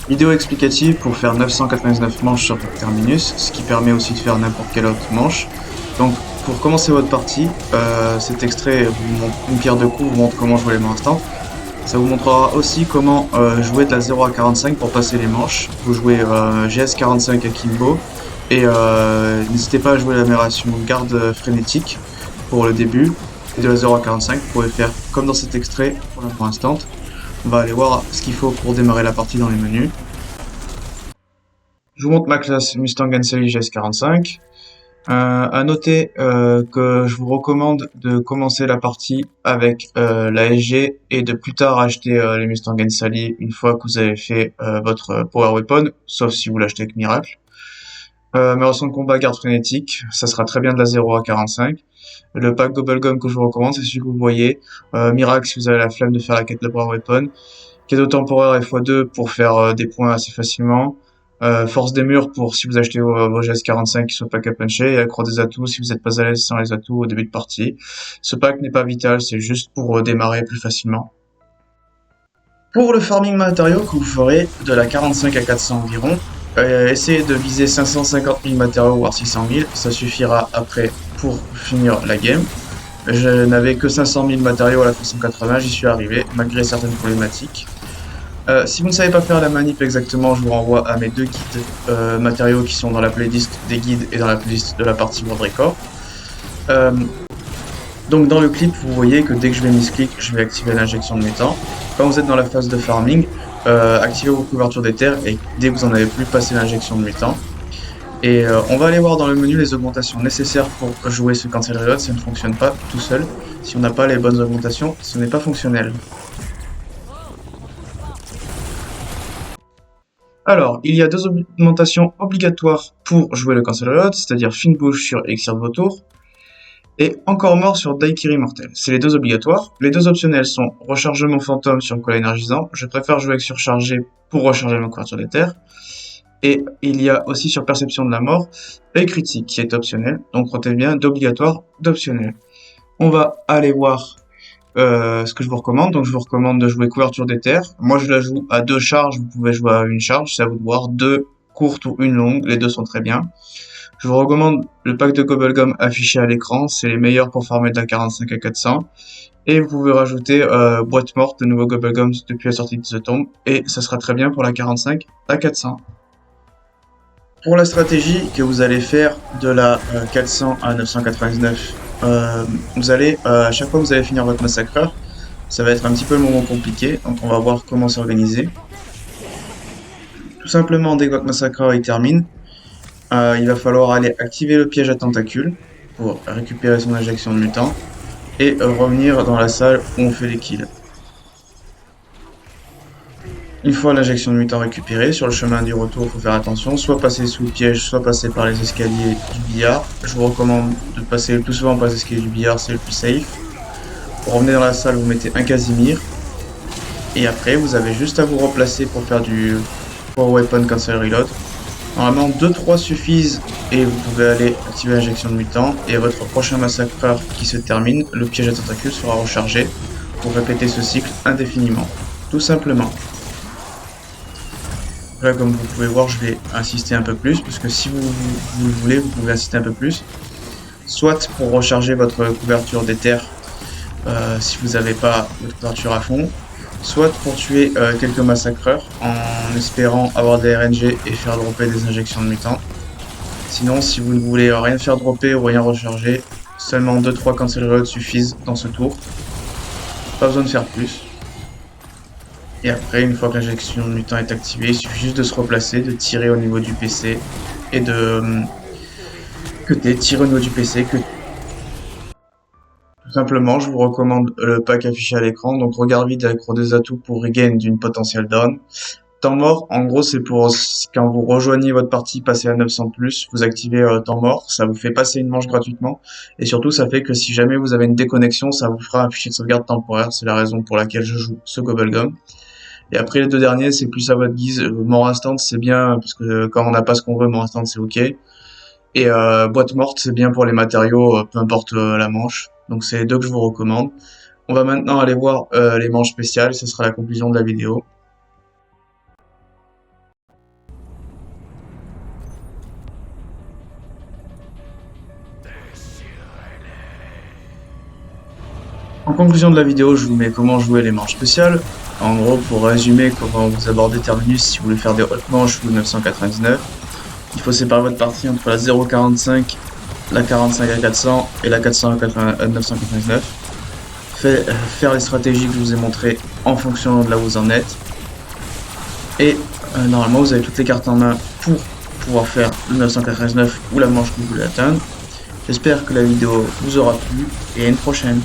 Vidéo explicative pour faire 999 manches sur Terminus, ce qui permet aussi de faire n'importe quelle autre manche. Donc pour commencer votre partie, cet extrait une pierre de coups vous montre comment jouer les mains instant. Ça vous montrera aussi comment jouer de la 0 à 45 pour passer les manches. Vous jouez GS45 à Kimbo et n'hésitez pas à jouer l'amélioration garde frénétique pour le début. Et de la 0 à 45, vous pouvez faire comme dans cet extrait pour l'info instant. On va aller voir ce qu'il faut pour démarrer la partie dans les menus. Je vous montre ma classe Mustang Sally GS45. À noter que je vous recommande de commencer la partie avec la SG et de plus tard acheter les Mustang Sally une fois que vous avez fait votre Power Weapon, sauf si vous l'achetez avec Miracle. Amélioration de combat garde frénétique, ça sera très bien de la 0 à 45. Le pack Bubblegum que je vous recommande, c'est celui que vous voyez. Miracle si vous avez la flemme de faire la quête de Power Weapon. Cadeau temporaire x2 pour faire des points assez facilement. Force des murs pour si vous achetez vos GS45 qui sont pack à puncher. Et accro des atouts si vous n'êtes pas à l'aise sans les atouts au début de partie. Ce pack n'est pas vital, c'est juste pour démarrer plus facilement. Pour le farming matériaux que vous ferez de la 45 à 400 environ, essayez de viser 550 000 matériaux voire 600 000, ça suffira après pour finir la game. Je n'avais que 500 000 matériaux à la 380, j'y suis arrivé malgré certaines problématiques. Si vous ne savez pas faire la manip exactement, je vous renvoie à mes deux guides matériaux qui sont dans la playlist des guides et dans la playlist de la partie World Record. Donc dans le clip, vous voyez que dès que je vais misclick, je vais activer l'injection de méthane. Quand vous êtes dans la phase de farming, activez vos couvertures des terres et dès que vous en avez plus, passez l'injection de méthane. Et on va aller voir dans le menu les augmentations nécessaires pour jouer ce cancel reload. Ça ne fonctionne pas tout seul. Si on n'a pas les bonnes augmentations, ce n'est pas fonctionnel. Alors, il y a deux augmentations obligatoires pour jouer le cancel reload, c'est-à-dire Fine Bouche sur Elixir de Vautour et Encore Mort sur Daikiri Mortel. C'est les deux obligatoires. Les deux optionnels sont Rechargement Fantôme sur Collet Énergisant. Je préfère jouer avec Surchargé pour recharger ma couverture des terres. Et il y a aussi sur Perception de la Mort et Critique qui est optionnel. Donc retenez bien d'obligatoire, d'optionnel. On va aller voir ce que je vous recommande. Donc je vous recommande de jouer Couverture des terres. Moi je la joue à 2 charges, vous pouvez jouer à une charge, c'est à vous de voir, 2 courtes ou une longue, les deux sont très bien. Je vous recommande le pack de Bubblegum affiché à l'écran, c'est les meilleurs pour farmer de la 45 à 400. Et vous pouvez rajouter Boîte Morte, de nouveau Bubblegum depuis la sortie de The Tomb, et ça sera très bien pour la 45 à 400. Pour la stratégie que vous allez faire de la 400 à 999, vous allez, à chaque fois que vous allez finir votre massacreur, ça va être un petit peu le moment compliqué, donc on va voir comment s'organiser. Tout simplement, dès que votre massacreur il termine, il va falloir aller activer le piège à tentacules pour récupérer son injection de mutant et revenir dans la salle où on fait les kills. Une fois l'injection de mutant récupérée, sur le chemin du retour, il faut faire attention, soit passer sous le piège, soit passer par les escaliers du billard. Je vous recommande de passer le plus souvent par les escaliers du billard, c'est le plus safe. Pour revenir dans la salle, vous mettez un Casimir. Et après, vous avez juste à vous replacer pour faire du Power Weapon Cancel Reload. Normalement, 2-3 suffisent et vous pouvez aller activer l'injection de mutant. Et à votre prochain massacreur qui se termine, le piège à tentacules sera rechargé pour répéter ce cycle indéfiniment. Tout simplement. Là, comme vous pouvez voir, je vais insister un peu plus, parce que si vous le voulez, vous pouvez insister un peu plus. Soit pour recharger votre couverture des terres, si vous n'avez pas votre couverture à fond, soit pour tuer quelques massacreurs, en espérant avoir des RNG et faire dropper des injections de mutants. Sinon, si vous ne voulez rien faire dropper ou rien recharger, seulement 2-3 cancel reload suffisent dans ce tour. Pas besoin de faire plus. Et après, une fois que l'injection de mutant est activée, il suffit juste de se replacer, de tirer au niveau du PC et de tirer au niveau du PC. Tout simplement, je vous recommande le pack affiché à l'écran. Donc regard vide avec des atouts pour regain d'une potentielle down. Temps mort, en gros, c'est pour quand vous rejoignez votre partie, passez à 900+, vous activez temps mort, ça vous fait passer une manche gratuitement. Et surtout, ça fait que si jamais vous avez une déconnexion, ça vous fera un fichier de sauvegarde temporaire. C'est la raison pour laquelle je joue ce Bubblegum. Et après les deux derniers, c'est plus à votre guise. Mort instant, c'est bien, parce que quand on n'a pas ce qu'on veut, mort instant, c'est ok. Et boîte morte, c'est bien pour les matériaux, peu importe la manche. Donc c'est les deux que je vous recommande. On va maintenant aller voir les manches spéciales, ce sera la conclusion de la vidéo. En conclusion de la vidéo, je vous mets comment jouer les manches spéciales. En gros, pour résumer, comment vous abordez Terminus si vous voulez faire des hautes manches ou 999. Il faut séparer votre partie entre la 0.45, la 45 à 400 et la 400 à 999. Faire les stratégies que je vous ai montrées en fonction de là où vous en êtes. Et normalement, vous avez toutes les cartes en main pour pouvoir faire le 999 ou la manche que vous voulez atteindre. J'espère que la vidéo vous aura plu et à une prochaine.